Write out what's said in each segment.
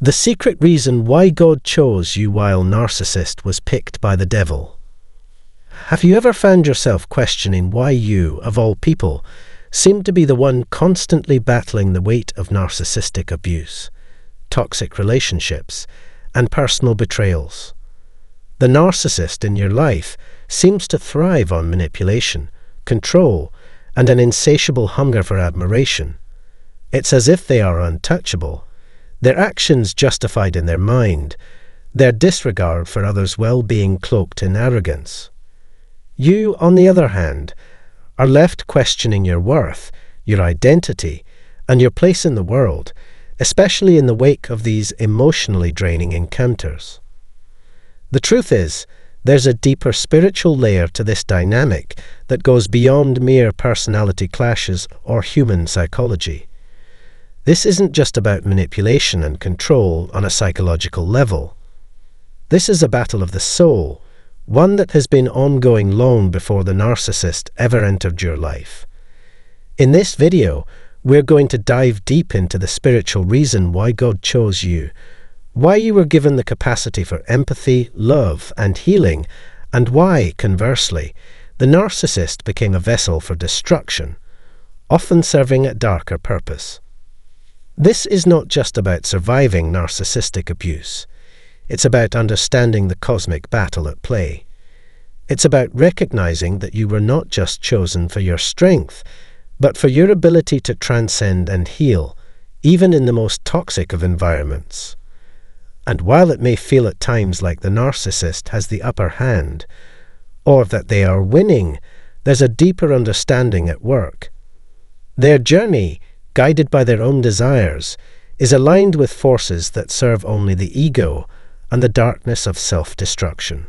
The secret reason why God chose you while Narcissist was picked by the devil. Have you ever found yourself questioning why you, of all people, seem to be the one constantly battling the weight of narcissistic abuse, toxic relationships, and personal betrayals? The narcissist in your life seems to thrive on manipulation, control, and an insatiable hunger for admiration. It's as if they are untouchable, their actions justified in their mind, their disregard for others' well-being cloaked in arrogance. You, on the other hand, are left questioning your worth, your identity, and your place in the world, especially in the wake of these emotionally draining encounters. The truth is, there's a deeper spiritual layer to this dynamic that goes beyond mere personality clashes or human psychology. This isn't just about manipulation and control on a psychological level. This is a battle of the soul, one that has been ongoing long before the narcissist ever entered your life. In this video, we're going to dive deep into the spiritual reason why God chose you, why you were given the capacity for empathy, love, and healing, and why, conversely, the narcissist became a vessel for destruction, often serving a darker purpose. This is not just about surviving narcissistic abuse. It's about understanding the cosmic battle at play. It's about recognizing that you were not just chosen for your strength, but for your ability to transcend and heal, even in the most toxic of environments. And while it may feel at times like the narcissist has the upper hand, or that they are winning, there's a deeper understanding at work. Their journey, guided by their own desires, is aligned with forces that serve only the ego and the darkness of self-destruction.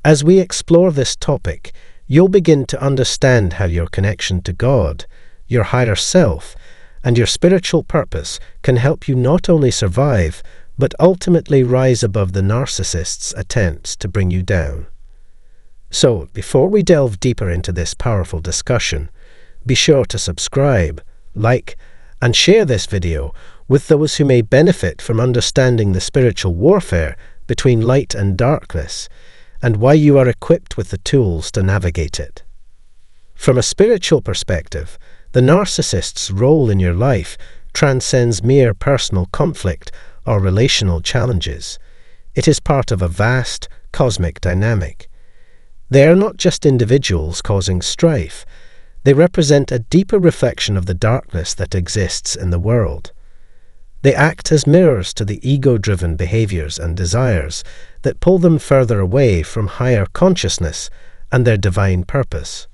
As we explore this topic, you'll begin to understand how your connection to God, your higher self, and your spiritual purpose can help you not only survive, but ultimately rise above the narcissist's attempts to bring you down. So, before we delve deeper into this powerful discussion, be sure to subscribe, like, and share this video with those who may benefit from understanding the spiritual warfare between light and darkness, and why you are equipped with the tools to navigate it. From a spiritual perspective, the narcissist's role in your life transcends mere personal conflict or relational challenges. It is part of a vast, cosmic dynamic. They are not just individuals causing strife. They represent a deeper reflection of the darkness that exists in the world. They act as mirrors to the ego-driven behaviors and desires that pull them further away from higher consciousness and their divine purpose.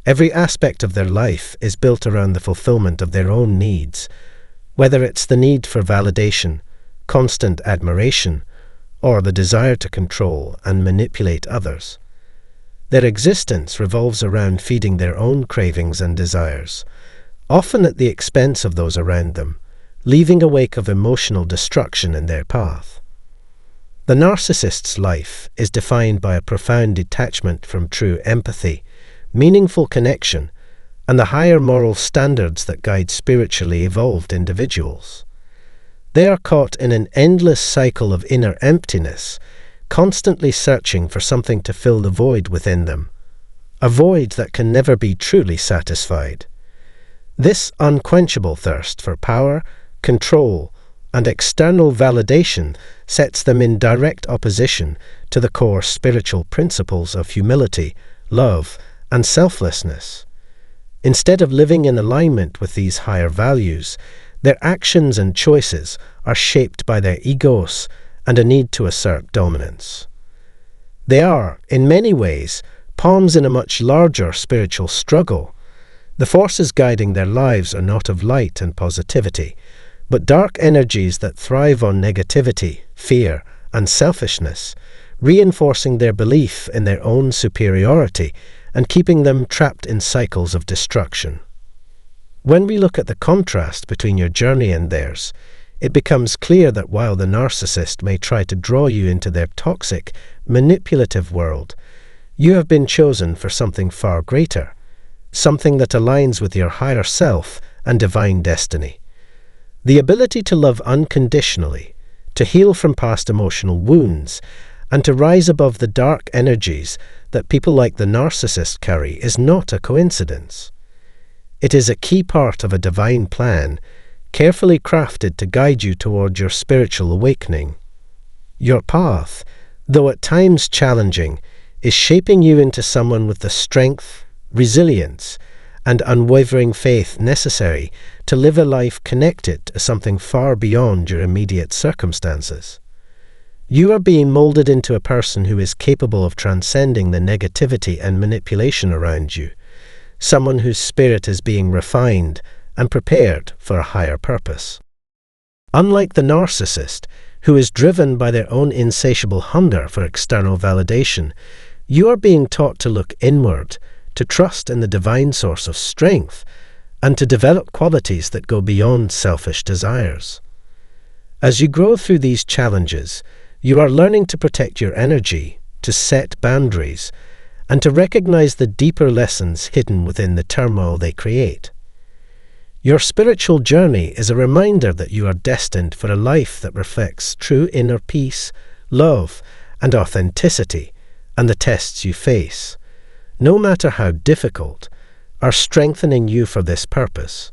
Every aspect of their life is built around the fulfillment of their own needs, whether it's the need for validation, constant admiration, or the desire to control and manipulate others. Their existence revolves around feeding their own cravings and desires, often at the expense of those around them, leaving a wake of emotional destruction in their path. The narcissist's life is defined by a profound detachment from true empathy, meaningful connection, and the higher moral standards that guide spiritually evolved individuals. They are caught in an endless cycle of inner emptiness, constantly searching for something to fill the void within them, a void that can never be truly satisfied. This unquenchable thirst for power, control, and external validation sets them in direct opposition to the core spiritual principles of humility, love, and selflessness. Instead of living in alignment with these higher values, their actions and choices are shaped by their egos and a need to assert dominance. They are, in many ways, pawns in a much larger spiritual struggle. The forces guiding their lives are not of light and positivity, but dark energies that thrive on negativity, fear, and selfishness, reinforcing their belief in their own superiority and keeping them trapped in cycles of destruction. When we look at the contrast between your journey and theirs, it becomes clear that while the narcissist may try to draw you into their toxic, manipulative world, you have been chosen for something far greater, something that aligns with your higher self and divine destiny. The ability to love unconditionally, to heal from past emotional wounds, and to rise above the dark energies that people like the narcissist carry is not a coincidence. It is a key part of a divine plan, carefully crafted to guide you toward your spiritual awakening. Your path, though at times challenging, is shaping you into someone with the strength, resilience, and unwavering faith necessary to live a life connected to something far beyond your immediate circumstances. You are being molded into a person who is capable of transcending the negativity and manipulation around you, someone whose spirit is being refined and prepared for a higher purpose. Unlike the narcissist, who is driven by their own insatiable hunger for external validation, you are being taught to look inward, to trust in the divine source of strength, and to develop qualities that go beyond selfish desires. As you grow through these challenges, you are learning to protect your energy, to set boundaries, and to recognize the deeper lessons hidden within the turmoil they create. Your spiritual journey is a reminder that you are destined for a life that reflects true inner peace, love, and authenticity, and the tests you face, no matter how difficult, are strengthening you for this purpose.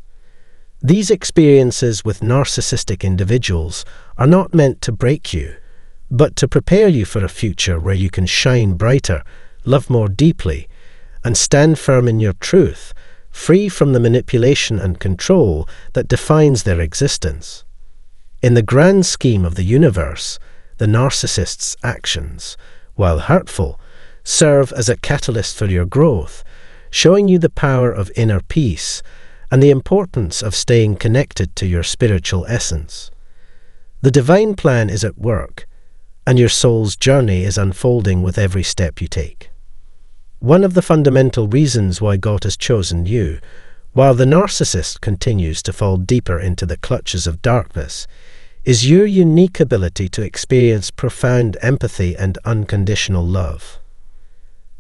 These experiences with narcissistic individuals are not meant to break you, but to prepare you for a future where you can shine brighter, love more deeply, and stand firm in your truth, free from the manipulation and control that defines their existence. In the grand scheme of the universe, the narcissist's actions, while hurtful, serve as a catalyst for your growth, showing you the power of inner peace and the importance of staying connected to your spiritual essence. The divine plan is at work, and your soul's journey is unfolding with every step you take. One of the fundamental reasons why God has chosen you, while the narcissist continues to fall deeper into the clutches of darkness, is your unique ability to experience profound empathy and unconditional love.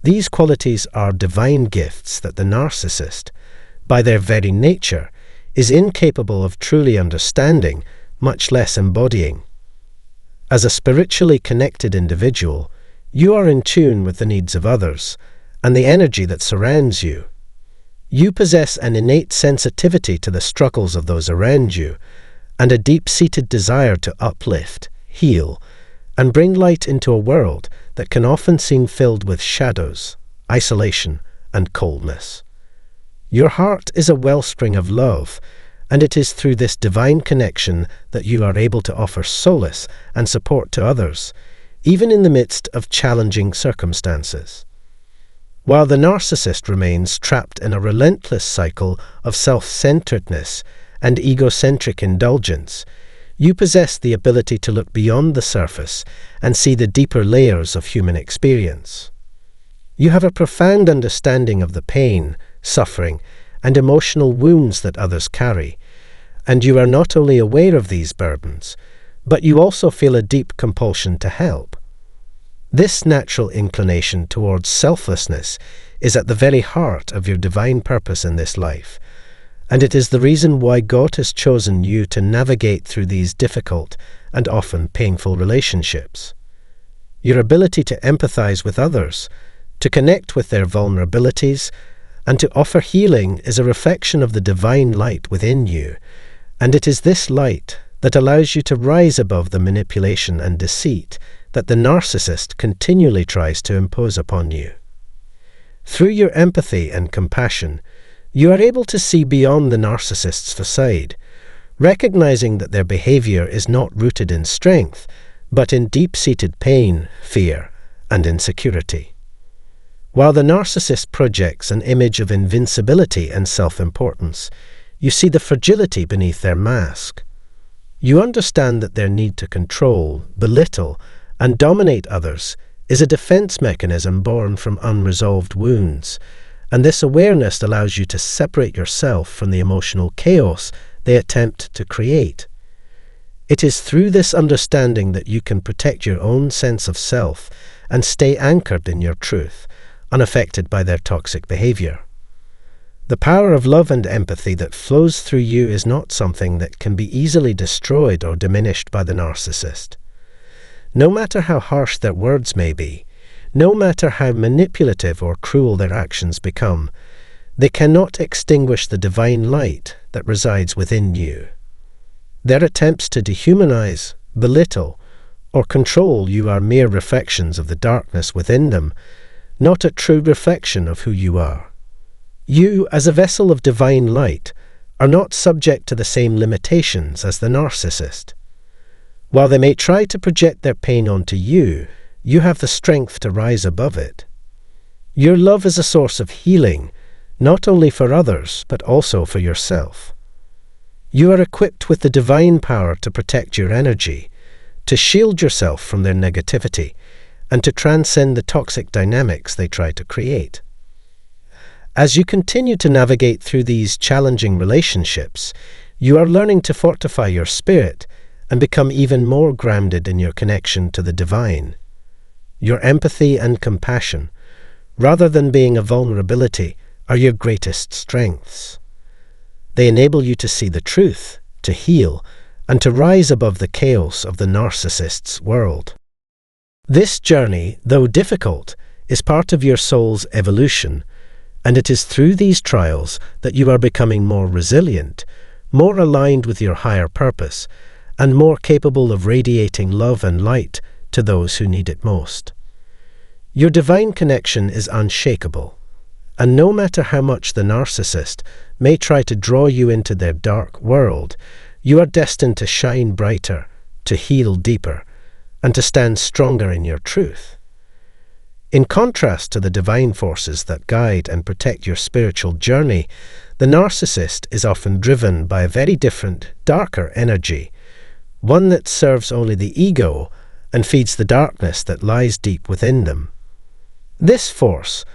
These qualities are divine gifts that the narcissist, by their very nature, is incapable of truly understanding, much less embodying. As a spiritually connected individual, you are in tune with the needs of others and the energy that surrounds you. You possess an innate sensitivity to the struggles of those around you and a deep-seated desire to uplift, heal, and bring light into a world that can often seem filled with shadows, isolation, and coldness. Your heart is a wellspring of love, and it is through this divine connection that you are able to offer solace and support to others, even in the midst of challenging circumstances. While the narcissist remains trapped in a relentless cycle of self-centeredness and egocentric indulgence, you possess the ability to look beyond the surface and see the deeper layers of human experience. You have a profound understanding of the pain, suffering, and emotional wounds that others carry, and you are not only aware of these burdens, but you also feel a deep compulsion to help. This natural inclination towards selflessness is at the very heart of your divine purpose in this life, and it is the reason why God has chosen you to navigate through these difficult and often painful relationships. Your ability to empathize with others, to connect with their vulnerabilities, and to offer healing is a reflection of the divine light within you, and it is this light that allows you to rise above the manipulation and deceit that the narcissist continually tries to impose upon you. Through your empathy and compassion, you are able to see beyond the narcissist's facade, recognizing that their behavior is not rooted in strength, but in deep-seated pain, fear, and insecurity. While the narcissist projects an image of invincibility and self-importance, you see the fragility beneath their mask. You understand that their need to control, belittle, and dominate others is a defense mechanism born from unresolved wounds, and this awareness allows you to separate yourself from the emotional chaos they attempt to create. It is through this understanding that you can protect your own sense of self and stay anchored in your truth, unaffected by their toxic behavior. The power of love and empathy that flows through you is not something that can be easily destroyed or diminished by the narcissist. No matter how harsh their words may be, no matter how manipulative or cruel their actions become, they cannot extinguish the divine light that resides within you. Their attempts to dehumanize, belittle, or control you are mere reflections of the darkness within them, not a true reflection of who you are. You, as a vessel of divine light, are not subject to the same limitations as the narcissist. While they may try to project their pain onto you, you have the strength to rise above it. Your love is a source of healing, not only for others, but also for yourself. You are equipped with the divine power to protect your energy, to shield yourself from their negativity, and to transcend the toxic dynamics they try to create. As you continue to navigate through these challenging relationships, you are learning to fortify your spirit and become even more grounded in your connection to the divine. Your empathy and compassion, rather than being a vulnerability, are your greatest strengths. They enable you to see the truth, to heal, and to rise above the chaos of the narcissist's world. This journey, though difficult, is part of your soul's evolution, and it is through these trials that you are becoming more resilient, more aligned with your higher purpose, and more capable of radiating love and light to those who need it most. Your divine connection is unshakable, and no matter how much the narcissist may try to draw you into their dark world, you are destined to shine brighter, to heal deeper, and to stand stronger in your truth. In contrast to the divine forces that guide and protect your spiritual journey, the narcissist is often driven by a very different, darker energy, one that serves only the ego and feeds the darkness that lies deep within them. This force,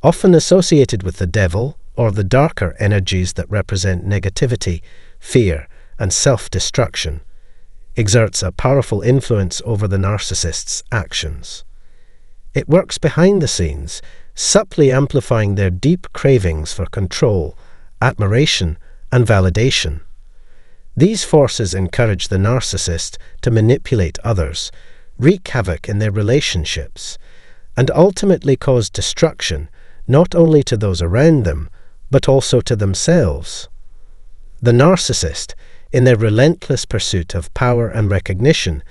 often associated with the devil or the darker energies that represent negativity, fear, and self-destruction, exerts a powerful influence over the narcissist's actions. It works behind the scenes, subtly amplifying their deep cravings for control, admiration, and validation. These forces encourage the narcissist to manipulate others, wreak havoc in their relationships, and ultimately cause destruction not only to those around them, but also to themselves. The narcissist, in their relentless pursuit of power and recognition,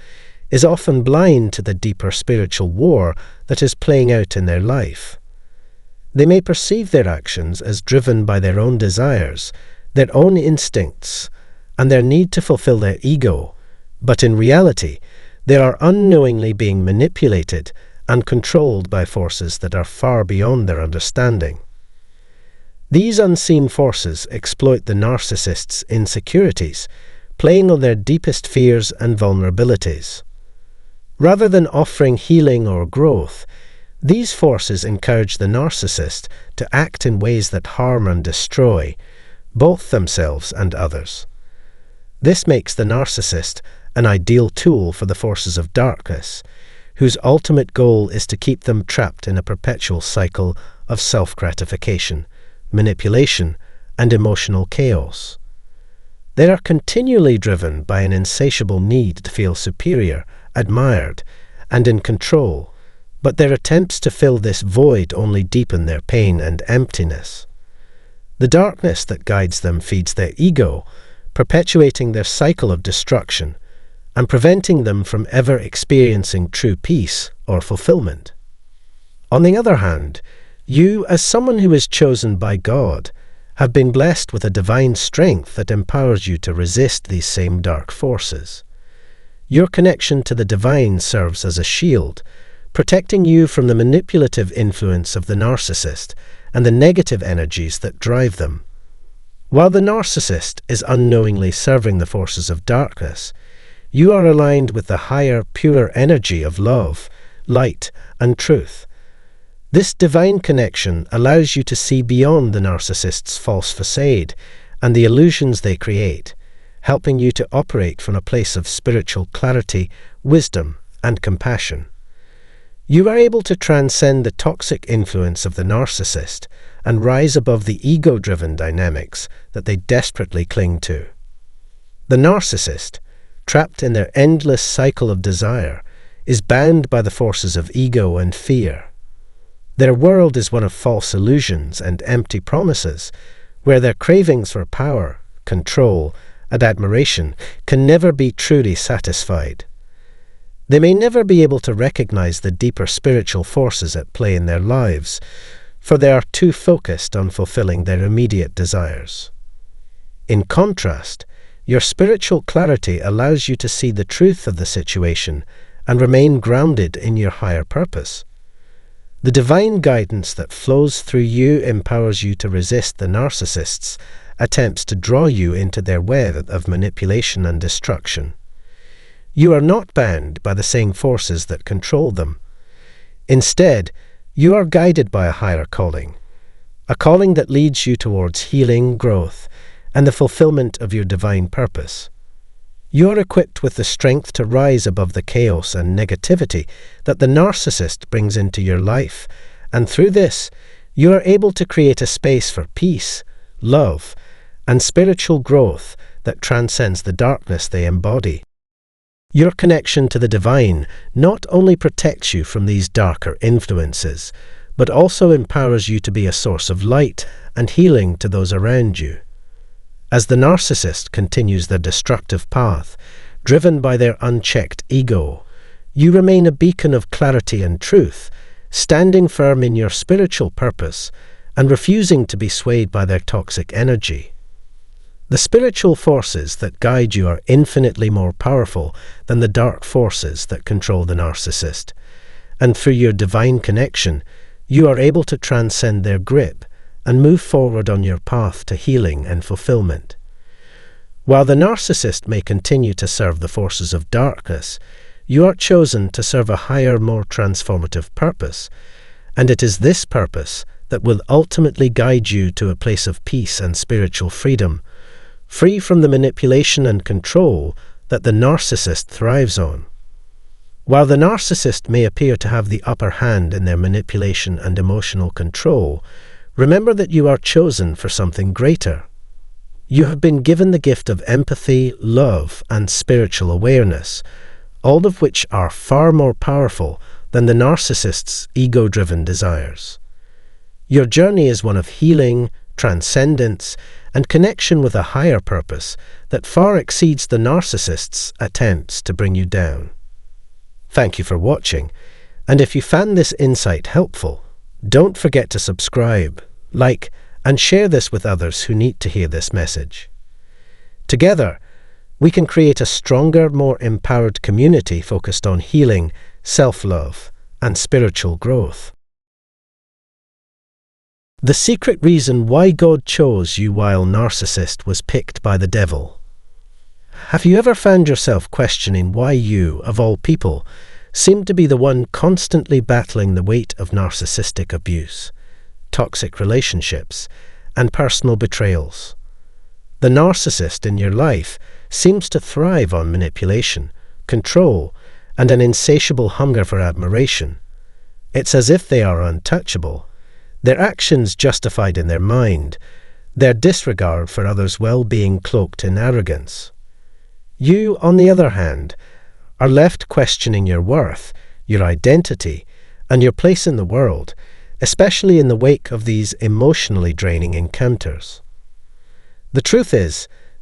is often blind to the deeper spiritual war that is playing out in their life. They may perceive their actions as driven by their own desires, their own instincts, and their need to fulfill their ego, but in reality, they are unknowingly being manipulated and controlled by forces that are far beyond their understanding. These unseen forces exploit the narcissist's insecurities, playing on their deepest fears and vulnerabilities. Rather than offering healing or growth, these forces encourage the narcissist to act in ways that harm and destroy both themselves and others. This makes the narcissist an ideal tool for the forces of darkness, whose ultimate goal is to keep them trapped in a perpetual cycle of self-gratification, manipulation, and emotional chaos. They are continually driven by an insatiable need to feel superior, admired, and in control, but their attempts to fill this void only deepen their pain and emptiness. The darkness that guides them feeds their ego, perpetuating their cycle of destruction and preventing them from ever experiencing true peace or fulfillment. On the other hand, you, as someone who is chosen by God, have been blessed with a divine strength that empowers you to resist these same dark forces. Your connection to the divine serves as a shield, protecting you from the manipulative influence of the narcissist and the negative energies that drive them. While the narcissist is unknowingly serving the forces of darkness, you are aligned with the higher, purer energy of love, light, and truth. This divine connection allows you to see beyond the narcissist's false facade and the illusions they create, helping you to operate from a place of spiritual clarity, wisdom, and compassion. You are able to transcend the toxic influence of the narcissist and rise above the ego-driven dynamics that they desperately cling to. The narcissist, trapped in their endless cycle of desire, is bound by the forces of ego and fear. Their world is one of false illusions and empty promises, where their cravings for power, control, and admiration can never be truly satisfied. They may never be able to recognize the deeper spiritual forces at play in their lives, for they are too focused on fulfilling their immediate desires. In contrast, your spiritual clarity allows you to see the truth of the situation and remain grounded in your higher purpose. The divine guidance that flows through you empowers you to resist the narcissist's attempts to draw you into their web of manipulation and destruction. You are not bound by the same forces that control them. Instead, you are guided by a higher calling, a calling that leads you towards healing, growth, and the fulfillment of your divine purpose. You are equipped with the strength to rise above the chaos and negativity that the narcissist brings into your life, and through this, you are able to create a space for peace, love, and spiritual growth that transcends the darkness they embody. Your connection to the divine not only protects you from these darker influences, but also empowers you to be a source of light and healing to those around you. As the narcissist continues their destructive path, driven by their unchecked ego, you remain a beacon of clarity and truth, standing firm in your spiritual purpose and refusing to be swayed by their toxic energy. The spiritual forces that guide you are infinitely more powerful than the dark forces that control the narcissist, and through your divine connection, you are able to transcend their grip and move forward on your path to healing and fulfillment. While the narcissist may continue to serve the forces of darkness, you are chosen to serve a higher, more transformative purpose, and it is this purpose that will ultimately guide you to a place of peace and spiritual freedom, free from the manipulation and control that the narcissist thrives on. While the narcissist may appear to have the upper hand in their manipulation and emotional control, remember that you are chosen for something greater. You have been given the gift of empathy, love, and spiritual awareness, all of which are far more powerful than the narcissist's ego-driven desires. Your journey is one of healing, transcendence, and connection with a higher purpose that far exceeds the narcissist's attempts to bring you down. Thank you for watching, and if you found this insight helpful, don't forget to subscribe, like, and share this with others who need to hear this message. Together, we can create a stronger, more empowered community focused on healing, self-love, and spiritual growth. The secret reason why God chose you while narcissist was picked by the devil. Have you ever found yourself questioning why you, of all people, seem to be the one constantly battling the weight of narcissistic abuse, toxic relationships, and personal betrayals? The narcissist in your life seems to thrive on manipulation, control, and an insatiable hunger for admiration. It's as if they are untouchable, their actions justified in their mind, their disregard for others' well-being cloaked in arrogance. You, on the other hand, are left questioning your worth, your identity, and your place in the world, especially in the wake of these emotionally draining encounters. The truth is